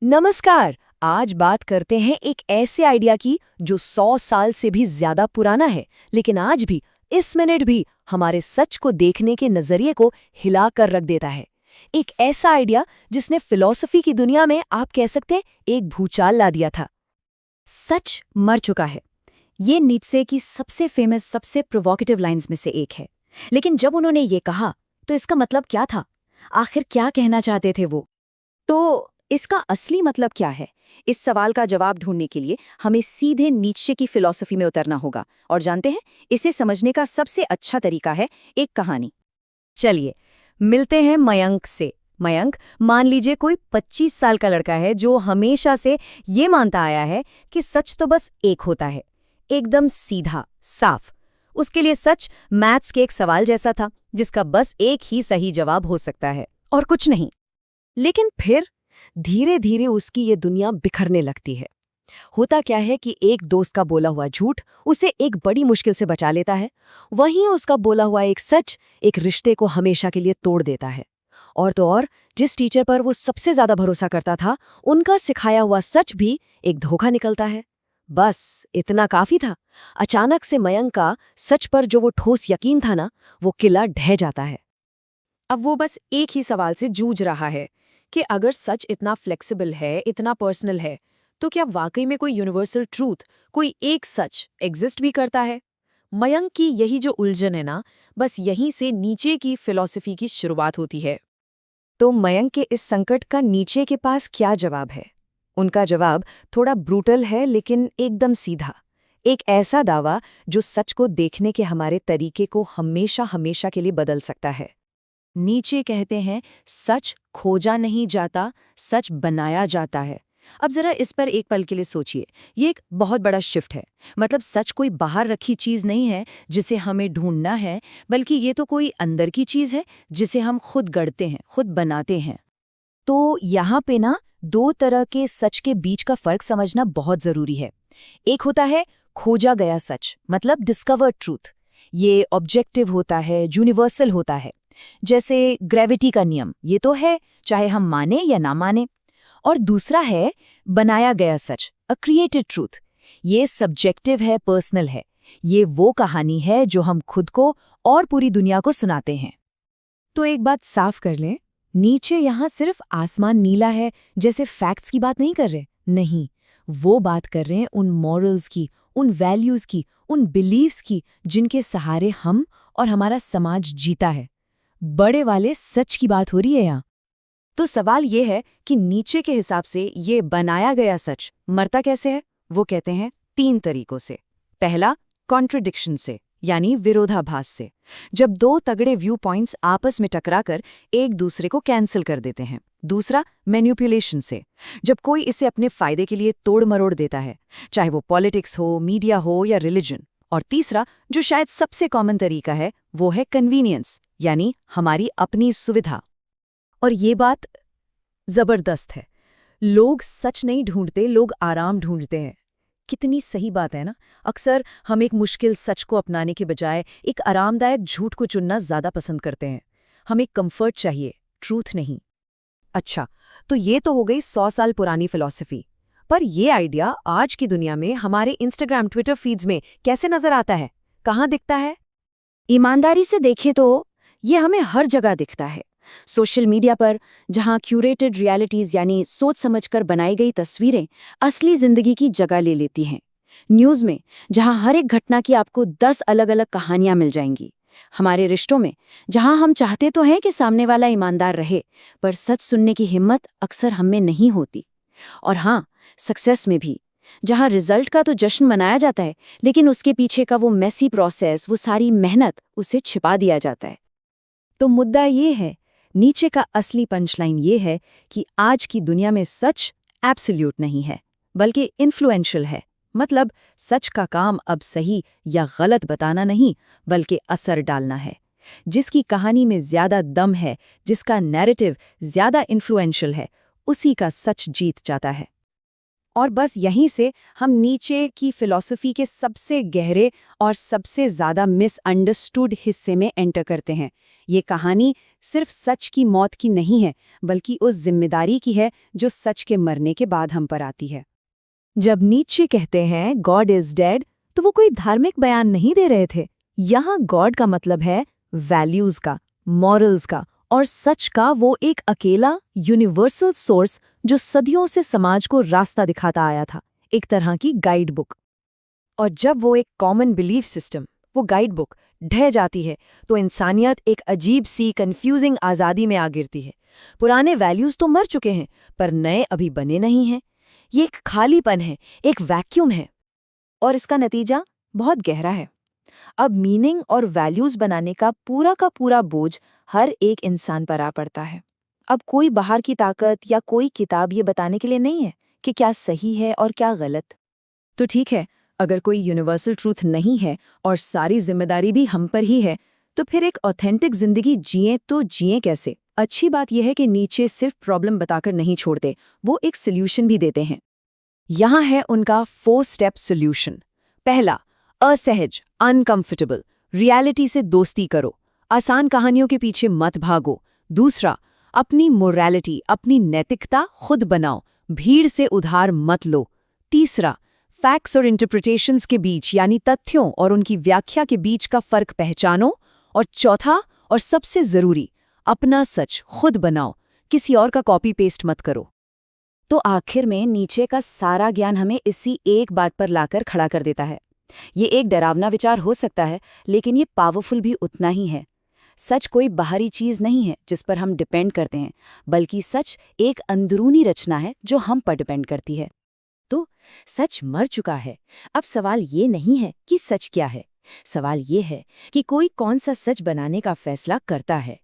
नमस्कार। आज बात करते हैं एक ऐसे आइडिया की जो 100 साल से भी ज्यादा पुराना है, लेकिन आज भी इस मिनट भी हमारे सच को देखने के नजरिए को हिला कर रख देता है। एक ऐसा आइडिया जिसने फिलॉसफी की दुनिया में आप कह सकते हैं एक भूचाल ला दिया था। सच मर चुका है। ये नीत्शे की सबसे फेमस, सबसे प्रोवोकेटिव लाइंस में से एक है। लेकिन जब उन्होंने ये कहा तो इसका मतलब क्या था? आखिर क्या कहना चाहते थे वो? तो इसका असली मतलब क्या है? इस सवाल का जवाब ढूंढने के लिए हमें सीधे नीत्शे की फिलॉसफी में उतरना होगा। और जानते हैं, इसे समझने का सबसे अच्छा तरीका है एक कहानी। चलिए मिलते हैं मयंक से। मयंक, मान लीजिए कोई 25 साल का लड़का है जो हमेशा से ये मानता आया है कि सच तो बस एक होता है, एकदम सीधा, साफ। उसके लिए सच मैथ्स के एक सवाल जैसा था जिसका बस एक ही सही जवाब हो सकता है और कुछ नहीं। लेकिन फिर धीरे धीरे उसकी ये दुनिया बिखरने लगती है। होता क्या है कि एक दोस्त का बोला हुआ झूठ उसे एक बड़ी मुश्किल से बचा लेता है। वहीं उसका बोला हुआ एक सच एक रिश्ते को हमेशा के लिए तोड़ देता है। और तो और, जिस टीचर पर वो सबसे ज्यादा भरोसा करता था, उनका सिखाया हुआ सच भी एक धोखा निकलता है। बस इतना काफी था। अचानक से मयंक का सच पर जो वो ठोस यकीन था ना, वो किला ढह जाता है। अब वो बस एक ही सवाल से जूझ रहा है कि अगर सच इतना फ्लेक्सिबल है, इतना पर्सनल है, तो क्या वाकई में कोई यूनिवर्सल ट्रूथ, कोई एक सच एग्जिस्ट भी करता है? मयंक की यही जो उलझन है ना, बस यहीं से नीचे की फिलॉसफी की शुरुआत होती है। तो मयंक के इस संकट का नीचे के पास क्या जवाब है? उनका जवाब थोड़ा ब्रूटल है, लेकिन एकदम सीधा। एक ऐसा दावा जो सच को देखने के हमारे तरीके को हमेशा हमेशा के लिए बदल सकता है। नीचे कहते हैं, सच खोजा नहीं जाता, सच बनाया जाता है। अब जरा इस पर एक पल के लिए सोचिए। ये एक बहुत बड़ा शिफ्ट है। मतलब सच कोई बाहर रखी चीज नहीं है जिसे हमें ढूंढना है, बल्कि ये तो कोई अंदर की चीज है जिसे हम खुद गढ़ते हैं, खुद बनाते हैं। तो यहाँ पे ना दो तरह के सच के बीच का फर्क समझना बहुत जरूरी है। एक होता है खोजा गया सच, मतलब डिस्कवर्ड ट्रूथ। ये ऑब्जेक्टिव होता है, यूनिवर्सल होता है। जैसे ग्रेविटी का नियम, ये तो है, चाहे हम माने या ना माने। और दूसरा है बनाया गया सच, अ क्रिएटेड ट्रूथ। ये सब्जेक्टिव है, पर्सनल है। ये वो कहानी है जो हम खुद को और पूरी दुनिया को सुनाते हैं। तो एक बात साफ कर लें, नीचे यहाँ सिर्फ आसमान नीला है जैसे फैक्ट्स की बात नहीं कर रहे। नहीं, वो बात कर रहे हैं उन मॉरल्स की, उन वैल्यूज की, उन बिलीव्स की जिनके सहारे हम और हमारा समाज जीता है। बड़े वाले सच की बात हो रही है यहाँ। तो सवाल ये है कि नीचे के हिसाब से ये बनाया गया सच मरता कैसे है? वो कहते हैं 3 तरीकों से। पहला, कॉन्ट्रडिक्शन से, यानी विरोधाभास से। जब दो तगड़े व्यू पॉइंट्स आपस में टकराकर एक दूसरे को कैंसिल कर देते हैं। दूसरा, मैनिपुलेशन से, जब कोई इसे अपने फायदे के लिए तोड़ मरोड़ देता है, चाहे वो पॉलिटिक्स हो, मीडिया हो या रिलीजन। और तीसरा, जो शायद सबसे कॉमन तरीका है, वो है कन्वीनियंस, यानी हमारी अपनी सुविधा। और ये बात जबरदस्त है। लोग सच नहीं ढूंढते, लोग आराम ढूंढते हैं। कितनी सही बात है ना। अक्सर हम एक मुश्किल सच को अपनाने के बजाय एक आरामदायक झूठ को चुनना ज्यादा पसंद करते हैं। हमें कंफर्ट चाहिए, ट्रूथ नहीं। अच्छा, तो ये तो हो गई 100 साल पुरानी फिलॉसफी। पर ये आइडिया आज की दुनिया में हमारे इंस्टाग्राम, ट्विटर फीड्स में कैसे नजर आता है? कहाँ दिखता है? ईमानदारी से देखें तो ये हमें हर जगह दिखता है। सोशल मीडिया पर, जहां क्यूरेटेड रियलिटीज यानी सोच समझकर बनाई गई तस्वीरें असली जिंदगी की जगह ले लेती हैं। न्यूज़ में, जहां हर एक घटना की आपको 10 अलग-अलग कहानियां मिल जाएंगी। हमारे रिश्तों में, जहां हम चाहते तो हैं कि सामने वाला ईमानदार रहे, पर सच सुनने की हिम्मत अक्सर हम में नहीं होती। और हाँ, सक्सेस में भी, जहां रिजल्ट का तो जश्न मनाया जाता है, लेकिन उसके पीछे का वो मेसी प्रोसेस, वो सारी मेहनत, उसे छिपा दिया जाता है। तो मुद्दा ये है, नीचे का असली पंचलाइन ये है कि आज की दुनिया में सच एब्सोल्यूट नहीं है, बल्कि इन्फ्लुएंशियल है। मतलब सच का काम अब सही या गलत बताना नहीं, बल्कि असर डालना है। जिसकी कहानी में ज्यादा दम है, जिसका नैरेटिव ज्यादा इन्फ्लुएंशियल है, उसी का सच जीत जाता है। और बस यहीं से हम नीचे की फिलॉसफी के सबसे गहरे और सबसे ज्यादा मिसअंडरस्टूड हिस्से में एंटर करते हैं। ये कहानी सिर्फ सच की मौत की नहीं है, बल्कि उस जिम्मेदारी की है जो सच के मरने के बाद हम पर आती है। जब नीत्शे कहते हैं गॉड इज डेड, तो वो कोई धार्मिक बयान नहीं दे रहे थे। यहाँ गॉड का मतलब है वैल्यूज का, मॉरल्स का और सच का, वो एक अकेला यूनिवर्सल सोर्स जो सदियों से समाज को रास्ता दिखाता आया था, एक तरह की गाइड बुक। और जब वो एक कॉमन बिलीफ सिस्टम, वो गाइड बुक ढह जाती है, तो इंसानियत एक अजीब सी कंफ्यूजिंग आज़ादी में आ गिरती है। पुराने वैल्यूज तो मर चुके हैं, पर नए अभी बने नहीं हैं। ये एक खालीपन है, एक वैक्यूम है। और इसका नतीजा बहुत गहरा है। अब मीनिंग और वैल्यूज बनाने का पूरा बोझ हर एक इंसान पर आ पड़ता है। अब कोई बाहर की ताकत या कोई किताब ये बताने के लिए नहीं है कि क्या सही है और क्या गलत। तो ठीक है, अगर कोई यूनिवर्सल ट्रूथ नहीं है और सारी जिम्मेदारी भी हम पर ही है, तो फिर एक ऑथेंटिक जिंदगी जिए तो जिए कैसे? अच्छी बात यह है कि नीचे सिर्फ प्रॉब्लम बताकर नहीं छोड़ते, वो एक सोल्यूशन भी देते हैं। यहाँ है उनका 4 स्टेप सोल्यूशन। पहला, असहज, अनकंफर्टेबल, रियलिटी से दोस्ती करो, आसान कहानियों के पीछे मत भागो। दूसरा, अपनी मोरालिटी, अपनी नैतिकता खुद बनाओ, भीड़ से उधार मत लो। तीसरा, फैक्ट्स और इंटरप्रिटेशंस के बीच यानी तथ्यों और उनकी व्याख्या के बीच का फर्क पहचानो। और चौथा और सबसे जरूरी, अपना सच खुद बनाओ, किसी और का कॉपी पेस्ट मत करो। तो आखिर में नीचे का सारा ज्ञान हमें इसी एक बात पर लाकर खड़ा कर देता है। ये एक डरावना विचार हो सकता है, लेकिन ये पावरफुल भी उतना ही है। सच कोई बाहरी चीज नहीं है जिस पर हम डिपेंड करते हैं, बल्कि सच एक अंदरूनी रचना है जो हम पर डिपेंड करती है। तो सच मर चुका है। अब सवाल ये नहीं है कि सच क्या है, सवाल ये है कि कोई कौन सा सच बनाने का फैसला करता है।